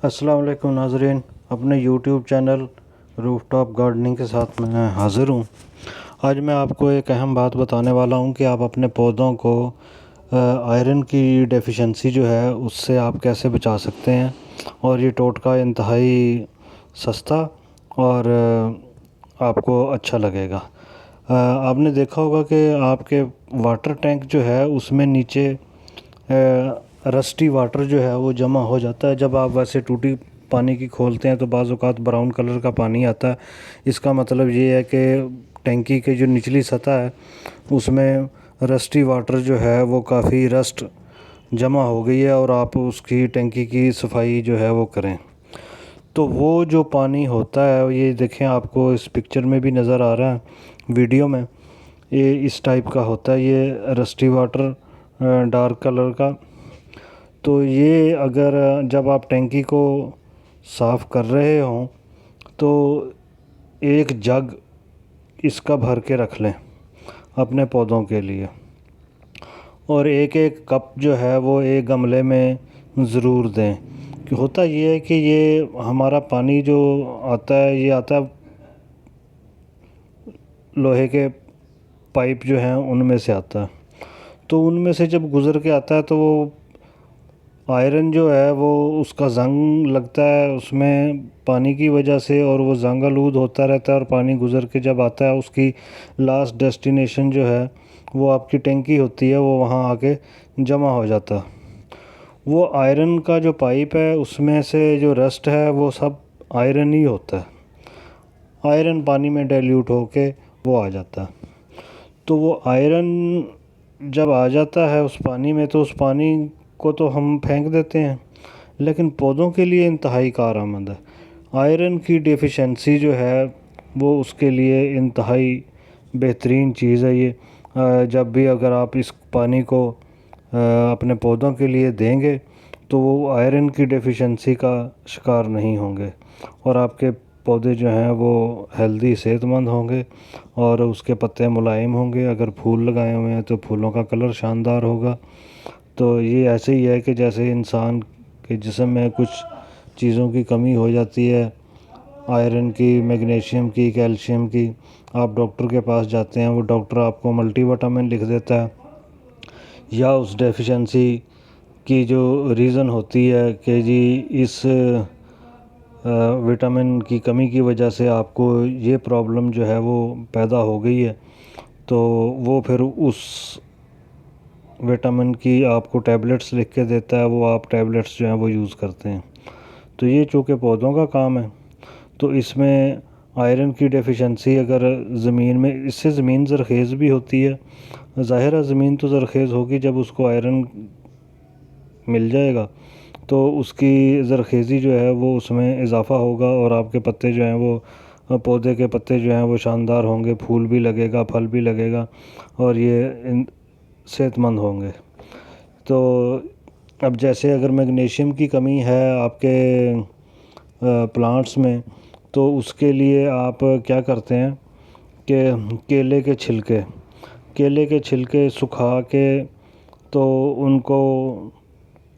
السلام علیکم ناظرین، اپنے یوٹیوب چینل روف ٹاپ گارڈننگ کے ساتھ میں حاضر ہوں۔ آج میں آپ کو ایک اہم بات بتانے والا ہوں کہ آپ اپنے پودوں کو آئرن کی ڈیفیشنسی جو ہے اس سے آپ کیسے بچا سکتے ہیں، اور یہ ٹوٹکا انتہائی سستا اور آپ کو اچھا لگے گا۔ آپ نے دیکھا ہوگا کہ آپ کے واٹر ٹینک جو ہے اس میں نیچے رسٹی واٹر جو ہے وہ جمع ہو جاتا ہے۔ جب آپ ویسے ٹوٹی پانی کی کھولتے ہیں تو بعض اوقات براؤن کلر کا پانی آتا ہے۔ اس کا مطلب یہ ہے کہ ٹینکی کے جو نچلی سطح ہے اس میں رسٹی واٹر جو ہے وہ کافی رسٹ جمع ہو گئی ہے، اور آپ اس کی ٹینکی کی صفائی جو ہے وہ کریں تو وہ جو پانی ہوتا ہے، یہ دیکھیں آپ کو اس پکچر میں بھی نظر آ رہا ہے ویڈیو میں، یہ اس ٹائپ کا ہوتا ہے، یہ رسٹی واٹر ڈارک کلر کا۔ تو یہ اگر جب آپ ٹینکی کو صاف کر رہے ہوں تو ایک جگ اس کا بھر کے رکھ لیں اپنے پودوں کے لیے، اور ایک ایک کپ جو ہے وہ ایک گملے میں ضرور دیں۔ کہ ہوتا یہ ہے کہ یہ ہمارا پانی جو آتا ہے یہ آتا ہے لوہے کے پائپ جو ہیں ان میں سے آتا ہے، تو ان میں سے جب گزر کے آتا ہے تو وہ آئرن جو ہے وہ اس کا زنگ لگتا ہے اس میں پانی کی وجہ سے، اور وہ زنگ آلود ہوتا رہتا ہے، اور پانی گزر کے جب آتا ہے اس کی لاسٹ ڈیسٹینیشن جو ہے وہ آپ کی ٹینکی ہوتی ہے، وہ وہاں آ کے جمع ہو جاتا ہے۔ وہ آئرن کا جو پائپ ہے اس میں سے جو رسٹ ہے وہ سب آئرن ہی ہوتا ہے، آئرن پانی میں ڈائلیوٹ ہو کے وہ آ جاتا ہے۔ تو وہ آئرن جب آ جاتا ہے اس پانی میں تو اس پانی کو تو ہم پھینک دیتے ہیں، لیکن پودوں کے لیے انتہائی کارآمد ہے۔ آئرن کی ڈیفیشنسی جو ہے وہ اس کے لیے انتہائی بہترین چیز ہے۔ یہ جب بھی اگر آپ اس پانی کو اپنے پودوں کے لیے دیں گے تو وہ آئرن کی ڈیفیشنسی کا شکار نہیں ہوں گے، اور آپ کے پودے جو ہیں وہ ہیلدی صحت مند ہوں گے، اور اس کے پتے ملائم ہوں گے۔ اگر پھول لگائے ہوئے ہیں تو پھولوں کا کلر شاندار ہوگا۔ تو یہ ایسے ہی ہے کہ جیسے انسان کے جسم میں کچھ چیزوں کی کمی ہو جاتی ہے، آئرن کی، میگنیشیم کی، کیلشیم کی، آپ ڈاکٹر کے پاس جاتے ہیں، وہ ڈاکٹر آپ کو ملٹی وٹامن لکھ دیتا ہے، یا اس ڈیفیشنسی کی جو ریزن ہوتی ہے کہ جی اس وٹامن کی کمی کی وجہ سے آپ کو یہ پرابلم جو ہے وہ پیدا ہو گئی ہے، تو وہ پھر اس وٹامن کی آپ کو ٹیبلٹس لکھ کے دیتا ہے، وہ آپ ٹیبلٹس جو ہیں وہ یوز کرتے ہیں۔ تو یہ چونکہ پودوں کا کام ہے تو اس میں آئرن کی ڈیفیشنسی اگر زمین میں، اس سے زمین زرخیز بھی ہوتی ہے۔ ظاہر ہے زمین تو زرخیز ہوگی جب اس کو آئرن مل جائے گا تو اس کی زرخیزی جو ہے وہ اس میں اضافہ ہوگا، اور آپ کے پتے جو ہیں وہ پودے کے پتے جو ہیں وہ شاندار ہوں گے، پھول بھی لگے گا، پھل بھی لگے گا، اور یہ صحت مند ہوں گے۔ تو اب جیسے اگر میگنیشیم کی کمی ہے آپ کے پلانٹس میں تو اس کے لیے آپ کیا کرتے ہیں کہ کیلے کے چھلکے سکھا کے تو ان کو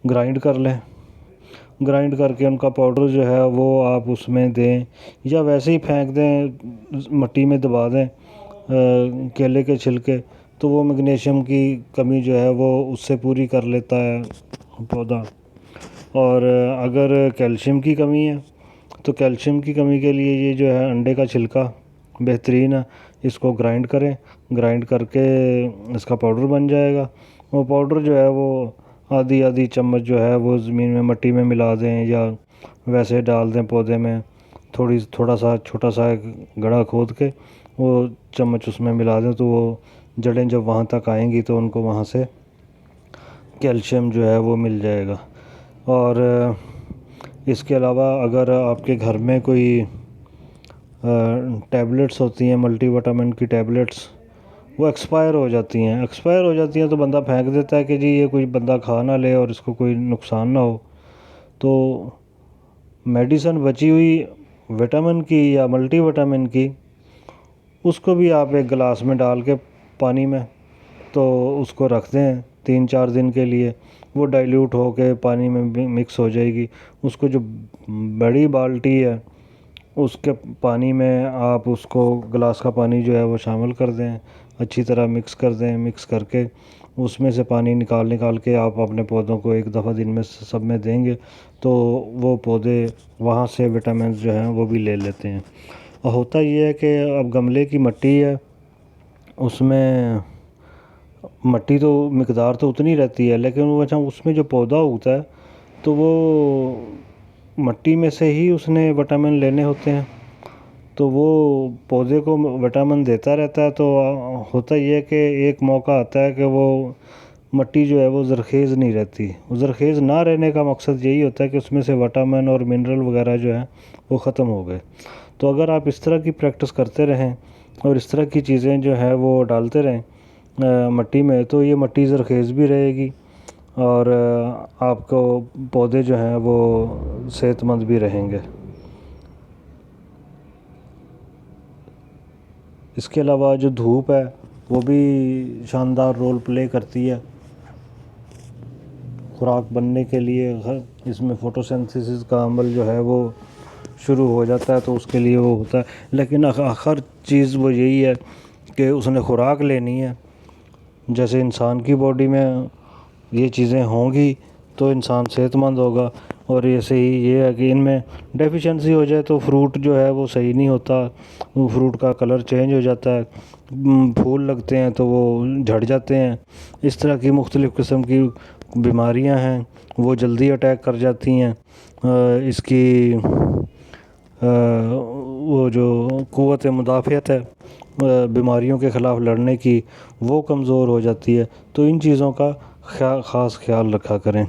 گرائنڈ کر لیں، گرائنڈ کر کے ان کا پاؤڈر جو ہے وہ آپ اس میں دیں، یا ویسے ہی پھینک دیں، مٹی میں دبا دیں کیلے کے چھلکے، تو وہ میگنیشیم کی کمی جو ہے وہ اس سے پوری کر لیتا ہے پودا۔ اور اگر کیلشیم کی کمی ہے تو کیلشیم کی کمی کے لیے یہ جو ہے انڈے کا چھلکا بہترین ہے، اس کو گرائنڈ کریں، گرائنڈ کر کے اس کا پاؤڈر بن جائے گا۔ وہ پاؤڈر جو ہے وہ آدھی چمچ جو ہے وہ زمین میں مٹی میں ملا دیں، یا ویسے ڈال دیں پودے میں، تھوڑا سا چھوٹا سا گڑھا کھود کے وہ چمچ اس میں ملا دیں، تو وہ جڑیں جب وہاں تک آئیں گی تو ان کو وہاں سے کیلشیم جو ہے وہ مل جائے گا۔ اور اس کے علاوہ اگر آپ کے گھر میں کوئی ٹیبلٹس ہوتی ہیں، ملٹی وٹامن کی ٹیبلٹس، وہ ایکسپائر ہو جاتی ہیں تو بندہ پھینک دیتا ہے کہ جی یہ کوئی بندہ کھا نہ لے اور اس کو کوئی نقصان نہ ہو۔ تو میڈیسن بچی ہوئی وٹامن کی یا ملٹی وٹامن کی، اس کو بھی آپ ایک گلاس میں ڈال کے پانی میں تو اس کو رکھ دیں 3-4 دن کے لیے، وہ ڈائلیوٹ ہو کے پانی میں مکس ہو جائے گی۔ اس کو جو بڑی بالٹی ہے اس کے پانی میں آپ اس کو گلاس کا پانی جو ہے وہ شامل کر دیں، اچھی طرح مکس کر دیں، مکس کر کے اس میں سے پانی نکال کے آپ اپنے پودوں کو ایک دفعہ دن میں سب میں دیں گے تو وہ پودے وہاں سے وٹامنز جو ہیں وہ بھی لے لیتے ہیں۔ اور ہوتا یہ ہے کہ اب گملے کی مٹی ہے، اس میں مٹی تو مقدار تو اتنی رہتی ہے، لیکن وہ اس میں جو پودا اگتا ہے تو وہ مٹی میں سے ہی اس نے وٹامن لینے ہوتے ہیں، تو وہ پودے کو وٹامن دیتا رہتا ہے۔ تو ہوتا یہ ہے کہ ایک موقع آتا ہے کہ وہ مٹی جو ہے وہ زرخیز نہیں رہتی۔ وہ زرخیز نہ رہنے کا مقصد یہی ہوتا ہے کہ اس میں سے وٹامن اور منرل وغیرہ جو ہیں وہ ختم ہو گئے۔ تو اگر آپ اس طرح کی پریکٹس کرتے رہیں اور اس طرح کی چیزیں جو ہیں وہ ڈالتے رہیں مٹی میں، تو یہ مٹی زرخیز بھی رہے گی اور آپ کو پودے جو ہیں وہ صحت مند بھی رہیں گے۔ اس کے علاوہ جو دھوپ ہے وہ بھی شاندار رول پلے کرتی ہے خوراک بننے کے لیے۔ اس میں فوٹوسینتھسس کا عمل جو ہے وہ شروع ہو جاتا ہے، تو اس کے لیے وہ ہوتا ہے، لیکن آخر چیز وہ یہی ہے کہ اس نے خوراک لینی ہے۔ جیسے انسان کی باڈی میں یہ چیزیں ہوں گی تو انسان صحت مند ہوگا، اور ایسے ہی یہ ہے کہ ان میں ڈیفیشنسی ہو جائے تو فروٹ جو ہے وہ صحیح نہیں ہوتا، وہ فروٹ کا کلر چینج ہو جاتا ہے، پھول لگتے ہیں تو وہ جھڑ جاتے ہیں۔ اس طرح کی مختلف قسم کی بیماریاں ہیں وہ جلدی اٹیک کر جاتی ہیں۔ اس کی وہ جو قوت مدافعت ہے بیماریوں کے خلاف لڑنے کی وہ کمزور ہو جاتی ہے۔ تو ان چیزوں کا خاص خیال رکھا کریں۔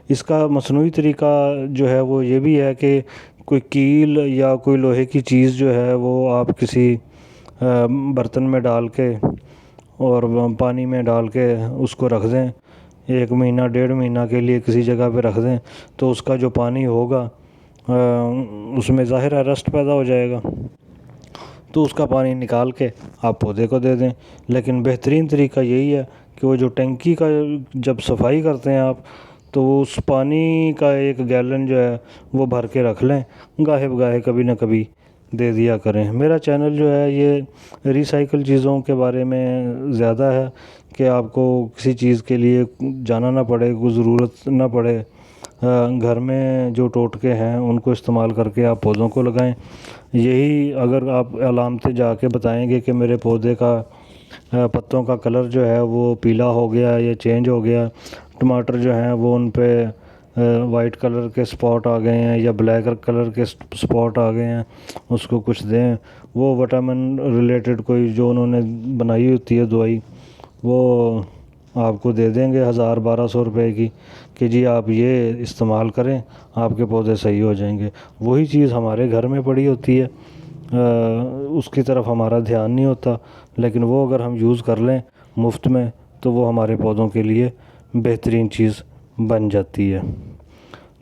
اس کا مصنوعی طریقہ جو ہے وہ یہ بھی ہے کہ کوئی کیل یا کوئی لوہے کی چیز جو ہے وہ آپ کسی برتن میں ڈال کے اور پانی میں ڈال کے اس کو رکھ دیں، 1 مہینہ 1.5 مہینہ کے لیے کسی جگہ پہ رکھ دیں، تو اس کا جو پانی ہوگا اس میں ظاہر ہے رسٹ پیدا ہو جائے گا، تو اس کا پانی نکال کے آپ پودے کو دے دیں۔ لیکن بہترین طریقہ یہی ہے کہ وہ جو ٹینکی کا جب صفائی کرتے ہیں آپ، تو وہ اس پانی کا 1 گیلن جو ہے وہ بھر کے رکھ لیں، گاہے بگاہے کبھی نہ کبھی دے دیا کریں۔ میرا چینل جو ہے یہ ریسائیکل چیزوں کے بارے میں زیادہ ہے کہ آپ کو کسی چیز کے لیے جانا نہ پڑے، کوئی ضرورت نہ پڑے، گھر میں جو ٹوٹکے ہیں ان کو استعمال کر کے آپ پودوں کو لگائیں۔ یہی اگر آپ علامتیں جا کے بتائیں گے کہ میرے پودے کا پتوں کا کلر جو ہے وہ پیلا ہو گیا یا چینج ہو گیا، ٹماٹر جو ہیں وہ ان پہ وائٹ کلر کے سپاٹ آ گئے ہیں یا بلیک کلر کے سپاٹ آ گئے ہیں، اس کو کچھ دیں۔ وہ وٹامن ریلیٹڈ کوئی جو انہوں نے بنائی ہوتی ہے دوائی، وہ آپ کو دے دیں گے 1000-1200 روپے کی کہ جی آپ یہ استعمال کریں، آپ کے پودے صحیح ہو جائیں گے۔ وہی چیز ہمارے گھر میں پڑی ہوتی ہے، اس کی طرف ہمارا دھیان نہیں ہوتا، لیکن وہ اگر ہم یوز کر لیں مفت میں تو وہ ہمارے پودوں کے لیے بہترین چیز بن جاتی ہے۔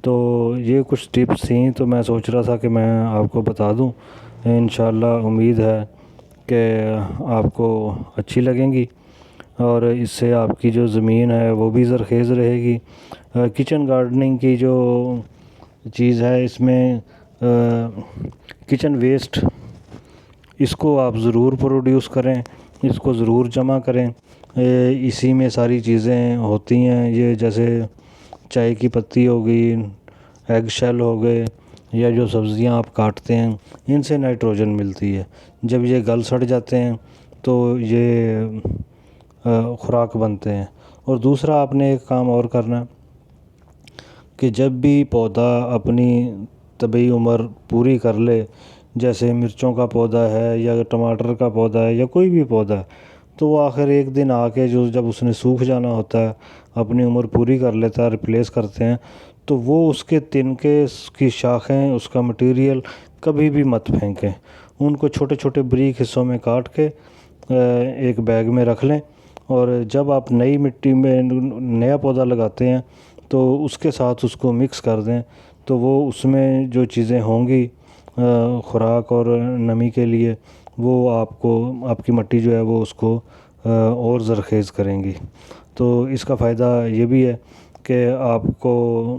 تو یہ کچھ ٹپس تھیں، تو میں سوچ رہا تھا کہ میں آپ کو بتا دوں۔ انشاءاللہ امید ہے کہ آپ کو اچھی لگیں گی اور اس سے آپ کی جو زمین ہے وہ بھی زرخیز رہے گی۔ کچن گارڈننگ کی جو چیز ہے، اس میں کچن ویسٹ اس کو آپ ضرور پروڈیوس کریں، اس کو ضرور جمع کریں۔ اسی میں ساری چیزیں ہوتی ہیں، یہ جیسے چائے کی پتی ہو گئی، ایگ شیل ہو گئے، یا جو سبزیاں آپ کاٹتے ہیں ان سے نائٹروجن ملتی ہے۔ جب یہ گل سڑ جاتے ہیں تو یہ خوراک بنتے ہیں۔ اور دوسرا آپ نے ایک کام اور کرنا کہ جب بھی پودا اپنی طبعی عمر پوری کر لے، جیسے مرچوں کا پودا ہے یا ٹماٹر کا پودا ہے یا کوئی بھی پودا ہے، تو وہ آخر ایک دن آ کے جب اس نے سوکھ جانا ہوتا ہے، اپنی عمر پوری کر لیتا ہے، ریپلیس کرتے ہیں، تو وہ اس کے تنکے، اس کی شاخیں، اس کا مٹیریل کبھی بھی مت پھینکیں۔ ان کو چھوٹے چھوٹے بریک حصوں میں کاٹ کے ایک بیگ میں رکھ لیں، اور جب آپ نئی مٹی میں نیا پودا لگاتے ہیں تو اس کے ساتھ اس کو مکس کر دیں، تو وہ اس میں جو چیزیں ہوں گی خوراک اور نمی کے لیے، وہ آپ کی مٹی جو ہے وہ اس کو اور زرخیز کریں گی۔ تو اس کا فائدہ یہ بھی ہے کہ آپ کو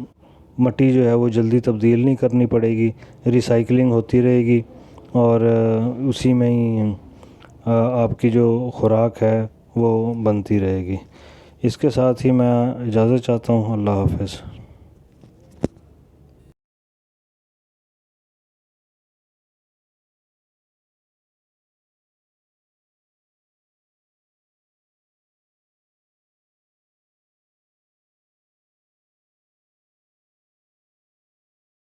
مٹی جو ہے وہ جلدی تبدیل نہیں کرنی پڑے گی، ریسائکلنگ ہوتی رہے گی اور اسی میں ہی آپ کی جو خوراک ہے وہ بنتی رہے گی۔ اس کے ساتھ ہی میں اجازت چاہتا ہوں۔ اللہ حافظ۔